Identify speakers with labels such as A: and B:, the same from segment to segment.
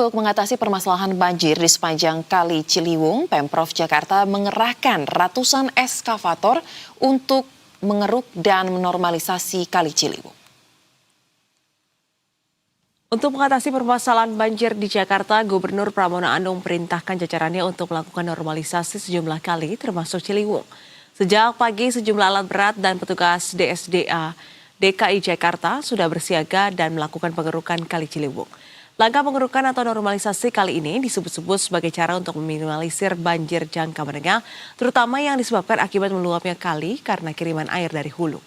A: Untuk mengatasi permasalahan banjir di sepanjang Kali Ciliwung, Pemprov Jakarta mengerahkan ratusan eskavator untuk mengeruk dan menormalisasi Kali Ciliwung.
B: Untuk mengatasi permasalahan banjir di Jakarta, Gubernur Pramono Anung perintahkan jajarannya untuk melakukan normalisasi sejumlah kali termasuk Ciliwung. Sejak pagi sejumlah alat berat dan petugas DSDA DKI Jakarta sudah bersiaga dan melakukan pengerukan Kali Ciliwung. Langkah pengerukan atau normalisasi kali ini disebut-sebut sebagai cara untuk meminimalisir banjir jangka menengah, terutama yang disebabkan akibat meluapnya kali karena kiriman air dari hulu.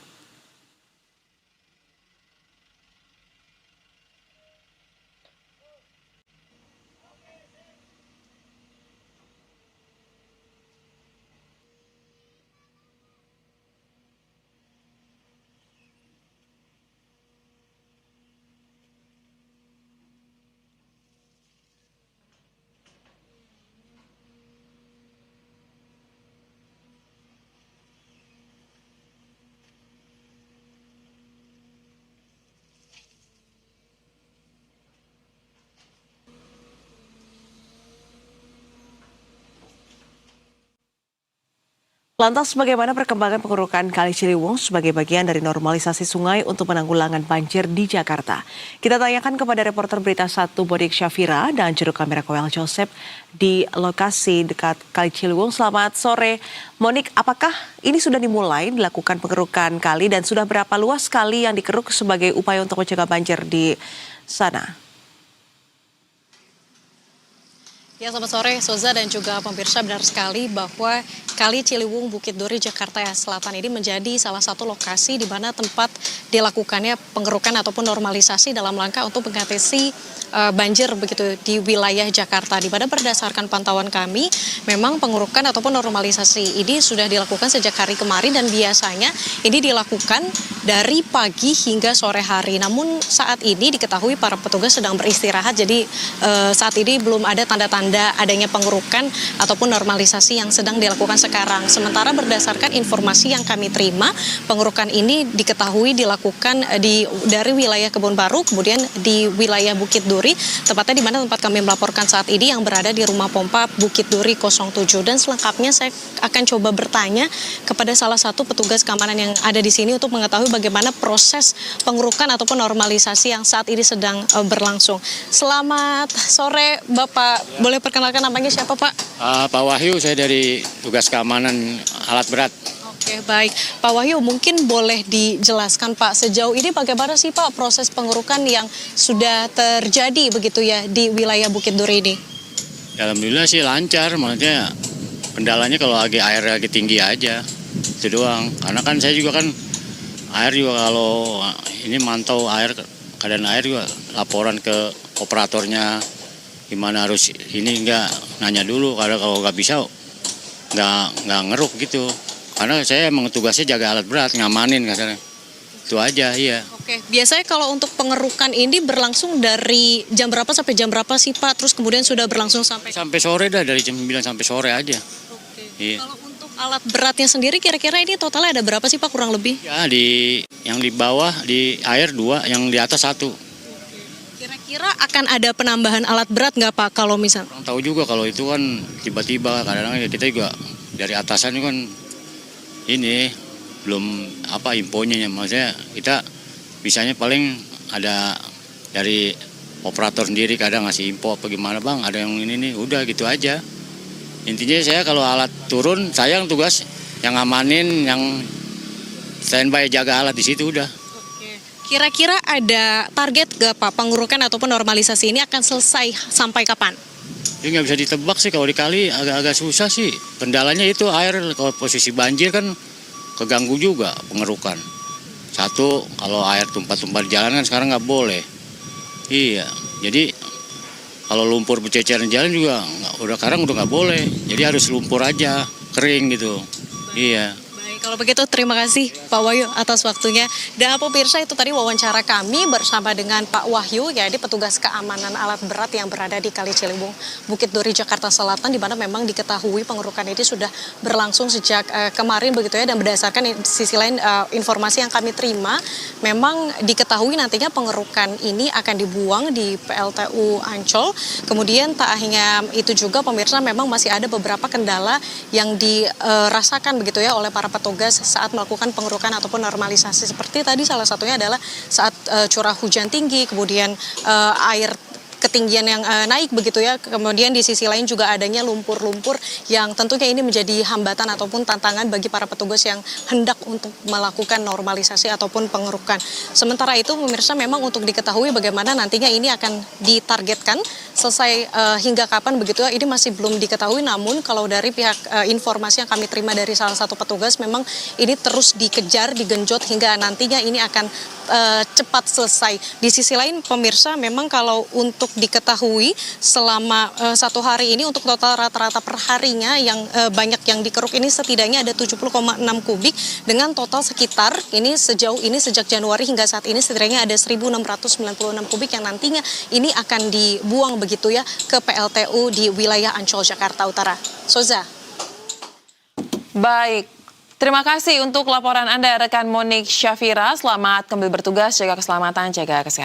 B: Lantas bagaimana perkembangan pengerukan Kali Ciliwung sebagai bagian dari normalisasi sungai untuk penanggulangan banjir di Jakarta? Kita tanyakan kepada reporter Berita 1 Bodik Syafira dan juru kamera Koel Joseph di lokasi dekat Kali Ciliwung. Selamat sore, Monik. Apakah ini sudah dimulai dilakukan pengerukan kali dan sudah berapa luas kali yang dikeruk sebagai upaya untuk mencegah banjir di sana?
C: Ya, selamat sore Soza dan juga pemirsa, benar sekali bahwa Kali Ciliwung Bukit Duri Jakarta Selatan ini menjadi salah satu lokasi di mana tempat dilakukannya pengerukan ataupun normalisasi dalam rangka untuk mengatasi banjir begitu di wilayah Jakarta. Di mana berdasarkan pantauan kami, memang pengerukan ataupun normalisasi ini sudah dilakukan sejak hari kemarin dan biasanya ini dilakukan dari pagi hingga sore hari. Namun saat ini diketahui para petugas sedang beristirahat, jadi saat ini belum ada tanda-tanda adanya pengerukan ataupun normalisasi yang sedang dilakukan sekarang. Sementara berdasarkan informasi yang kami terima, pengerukan ini diketahui dilakukan dari wilayah Kebun Baru, kemudian di wilayah Bukit Duri, tepatnya di mana tempat kami melaporkan saat ini yang berada di rumah pompa Bukit Duri 07. Dan selengkapnya saya akan coba bertanya kepada salah satu petugas keamanan yang ada di sini untuk mengetahui bagaimana proses pengerukan ataupun normalisasi yang saat ini sedang berlangsung. Selamat sore Bapak, boleh perkenalkan namanya siapa Pak?
D: Pak Wahyu, saya dari tugas keamanan alat berat.
C: Oke, baik. Pak Wahyu, mungkin boleh dijelaskan Pak, sejauh ini bagaimana sih Pak proses pengerukan yang sudah terjadi begitu ya di wilayah Bukit Duri ini?
D: Alhamdulillah sih lancar, maksudnya kendalanya kalau air lagi tinggi aja, itu doang. Karena kan saya juga kan air juga kalau ini mantau air, keadaan air juga laporan ke operatornya gimana harus ini, enggak nanya dulu, kalau nggak bisa nggak ngeruk gitu. Karena saya emang tugasnya jaga alat berat, ngamanin katanya. Itu aja, iya.
C: Oke, biasanya kalau untuk pengerukan ini berlangsung dari jam berapa sampai jam berapa sih Pak? Terus kemudian sudah berlangsung sampai
D: Sore dah, dari jam 9 sampai sore aja.
C: Oke.
D: Iya.
C: Kalau untuk alat beratnya sendiri kira-kira ini totalnya ada berapa sih Pak kurang lebih?
D: Ya, yang di bawah di air 2, yang di atas 1.
C: Kira-kira akan ada penambahan alat berat nggak Pak kalau misal?
D: Kurang tahu juga kalau itu kan tiba-tiba, kadang-kadang kita juga dari atasan kan ini belum infonya, maksudnya kita bisanya paling ada dari operator sendiri kadang ngasih info apa gimana bang, ada yang ini nih, udah gitu aja. Intinya saya kalau alat turun, saya yang tugas yang ngamanin, yang standby jaga alat di situ udah.
C: Oke. Kira-kira ada target nggak Pak pengerukan ataupun normalisasi ini akan selesai sampai kapan?
D: Ini nggak bisa ditebak sih, kalau dikali agak-agak susah sih. Kendalanya itu air, kalau posisi banjir kan keganggu juga pengerukan. Satu, kalau air tumpah-tumpah di jalan kan sekarang nggak boleh. Iya, jadi kalau lumpur berceceran jalan juga sekarang udah nggak boleh. Jadi harus lumpur aja, kering gitu.
C: Baik.
D: Iya.
C: Baik, Kalau begitu terima kasih Pak Wahyu atas waktunya. Dan pemirsa, itu tadi wawancara kami bersama dengan Pak Wahyu, yaitu petugas keamanan alat berat yang berada di Kali Ciliwung, Bukit Duri, Jakarta Selatan, di mana memang diketahui pengerukan ini sudah berlangsung sejak kemarin begitu ya. Dan berdasarkan sisi lain informasi yang kami terima, memang diketahui nantinya pengerukan ini akan dibuang di PLTU Ancol. Kemudian tak hanya itu juga pemirsa, memang masih ada beberapa kendala yang dirasakan begitu ya oleh para petugas saat melakukan pengerukan ataupun normalisasi. Seperti tadi salah satunya adalah saat curah hujan tinggi, kemudian air ketinggian yang naik begitu ya. Kemudian di sisi lain juga adanya lumpur-lumpur yang tentunya ini menjadi hambatan ataupun tantangan bagi para petugas yang hendak untuk melakukan normalisasi ataupun pengerukan. Sementara itu pemirsa, memang untuk diketahui bagaimana nantinya ini akan ditargetkan selesai hingga kapan begitu ya, ini masih belum diketahui. Namun kalau dari pihak informasi yang kami terima dari salah satu petugas, memang ini terus dikejar, digenjot hingga nantinya ini akan cepat selesai. Di sisi lain pemirsa, memang kalau untuk diketahui selama satu hari ini untuk total rata-rata per harinya yang banyak yang dikeruk ini setidaknya ada 70,6 kubik dengan total sekitar ini sejauh ini sejak Januari hingga saat ini setidaknya ada 1.696 kubik yang nantinya ini akan dibuang begitu ya ke PLTU di wilayah Ancol, Jakarta Utara. Soza.
A: Baik, terima kasih untuk laporan Anda rekan Monik Syafira. Selamat kembali bertugas, jaga keselamatan, jaga kesehatan.